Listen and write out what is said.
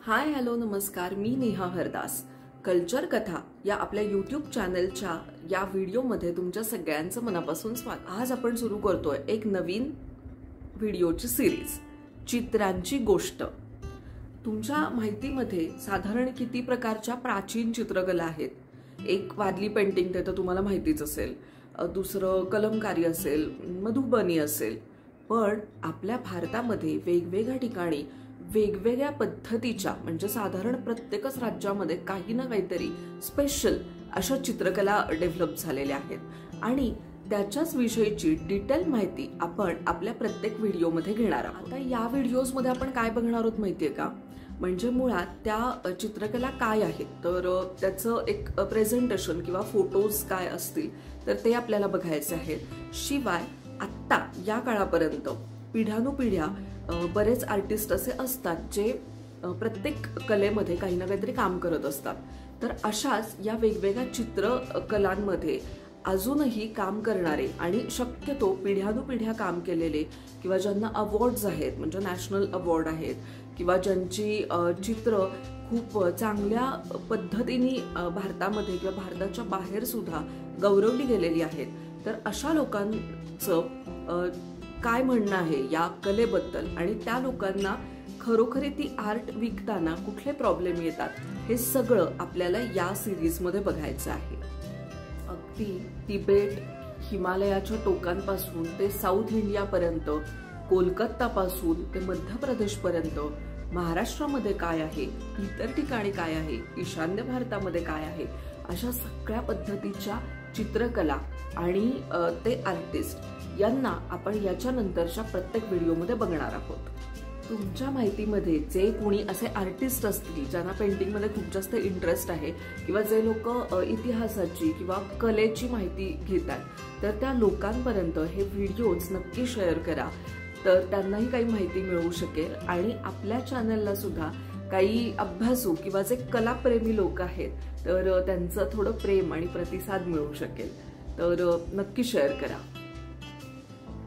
Hi hello नमस्कार, मी Neha Hardas. Culture कथा या आपल्या यूट्यूब चॅनलच्या या व्हिडिओमध्ये तुमच्या सगळ्यांचं मनापासून स्वागत. आज आपण सुरू करतोय एक नवीन व्हिडिओची सिरीज, चित्रांची गोष्ट. तुमच्या माहितीमध्ये साधारण किती प्रकारच्या प्राचीन चित्रकला आहेत? एक वारली पेंटिंग ते तर तुम्हाला माहितीच असेल, दुसरं कलमकारी असेल, मधुबनी असेल. पण आपल्या भारतामध्ये वेगवेगळ्या ठिकाणी वेगवेगळ्या पद्धतीच्या, म्हणजे साधारण प्रत्येकच राज्यामध्ये काही ना काहीतरी स्पेशल अशा चित्रकला डेव्हलप झालेल्या आहेत आणि त्याच्याच विषयीची डिटेल माहिती आपण आपल्या प्रत्येक व्हिडिओमध्ये घेणार आहोत. आता या व्हिडिओजमध्ये आपण काय बघणार आहोत माहितीये का? म्हणजे मुळात त्या चित्रकला काय आहेत, तर त्याचं एक प्रेझेंटेशन किंवा फोटोज काय असतील तर ते आपल्याला बघायचे आहेत. शिवाय आत्ता या काळापर्यंत पिढ्यानुपिढ्या बरेच आर्टिस्ट असे असतात जे प्रत्येक कलेमध्ये काही ना काहीतरी काम करत असतात. तर अशाच या वेगवेगळ्या चित्रकलांमध्ये अजूनही काम करणारे आणि शक्यतो पिढ्यानुपिढ्या काम केलेले किंवा ज्यांना अवॉर्ड्स आहेत, म्हणजे नॅशनल अवॉर्ड आहेत, किंवा ज्यांची चित्र खूप चांगल्या पद्धतीने भारतामध्ये किंवा भारताच्या बाहेर सुद्धा गौरवली गेलेली आहेत, तर अशा लोकांचं काय म्हणणं आहे या कलेबद्दल आणि त्या लोकांना खरोखरी ती आर्ट विकताना कुठले प्रॉब्लेम येतात, हे सगळं आपल्याला या सिरीजमध्ये बघायचं आहे. अगदी तिबेट, हिमालयाच्या टोकांपासून ते साऊथ इंडियापर्यंत, कोलकातापासून ते मध्य प्रदेशपर्यंत, महाराष्ट्रामध्ये काय आहे, इतर ठिकाणी काय आहे, ईशान्य भारतामध्ये काय आहे, अशा सगळ्या पद्धतीच्या चित्रकला आणि ते आर्टिस्ट यांना आपण याच्या नंतरच्या प्रत्येक व्हिडिओमध्ये बघणार आहोत. तुमच्या माहितीमध्ये जे कोणी असे आर्टिस्ट असतील ज्यांना पेंटिंगमध्ये खूप जास्त इंटरेस्ट आहे किंवा जे लोक इतिहासाची किंवा कलेची माहिती घेतात, तर त्या लोकांपर्यंत हे व्हिडिओज नक्की शेअर करा, तर त्यांनाही काही माहिती मिळू शकेल आणि आपल्या चॅनलला सुद्धा काही अभ्यासू किंवा जे कलाप्रेमी लोक आहेत तर त्यांचं थोडं प्रेम आणि प्रतिसाद मिळू शकेल. तर नक्की शेअर करा.